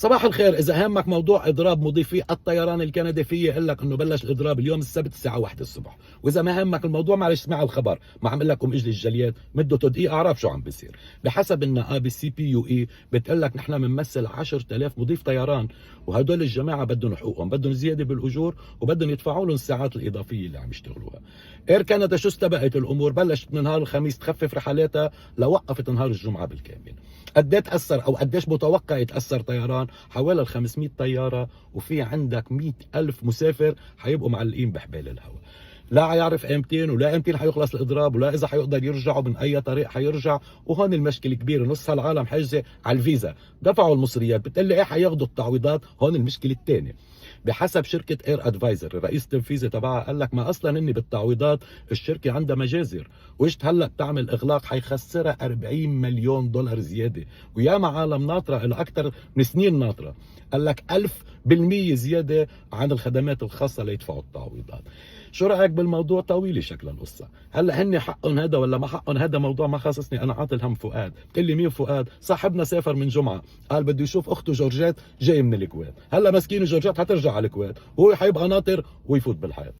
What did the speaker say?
صباح الخير. اذا همك موضوع اضراب مضيفي الطيران الكندي، في يقول لك انه بلش الاضراب اليوم السبت الساعه 1 الصبح. واذا ما همك الموضوع معلش اسمع الخبر، ما عم لكم اجلي الجليات مده تدقيق اعرف شو عم بيصير. بحسب النقابه السي بي يو اي بتقول لك نحن بنمثل 10000 مضيف طيران، وهدول الجماعه بدهم حقوقهم، بدهم زياده بالاجور وبدهم يدفعوا لهم الساعات الاضافيه اللي عم يشتغلوها. اير كندا شو استبقت الامور؟ بلشت من نهار الخميس تخفف رحلاتها لوقفت نهار الجمعه بالكامل. قد ايه تاثر او قديش متوقع يتاثر طيران؟ حوالي ال 500 طياره، وفي عندك 100,000 مسافر حيبقوا معلقين بحبال الهواء. لا حيعرف ايمتين ولا ايمتين حيخلص الاضراب ولا اذا حيقدر يرجعوا من اي طريق حيرجع. وهون المشكله كبيره، نص هالعالم حيجي على الفيزا، دفعوا المصريات، بتقلي ايه حياخذوا التعويضات؟ هون المشكله الثانيه. بحسب شركه اير ادفايزر الرئيس التنفيذي تبعها قال لك ما اصلا اني بالتعويضات الشركه عندها مجازر، واجت هلا بتعمل اغلاق حيخسرها 40 مليون دولار زياده، وياما عالم ناطره الى اكثر من سنين ناطره. قال لك 1000% زياده عن الخدمات الخاصه ليدفعوا التعويضات. شو رايك بالموضوع؟ طويله شكل القصه. هلا هن حقهم هذا ولا ما حقهم هذا موضوع ما خصصني، انا عاطل هم فؤاد. بتقول لي مين فؤاد؟ صاحبنا سافر من جمعه قال بده يشوف اخته جورجيت جاي من الكويت. هلا مسكينه جورجيت حترجع على الكويت وهو حيبقى ناطر ويفوت بالحياه.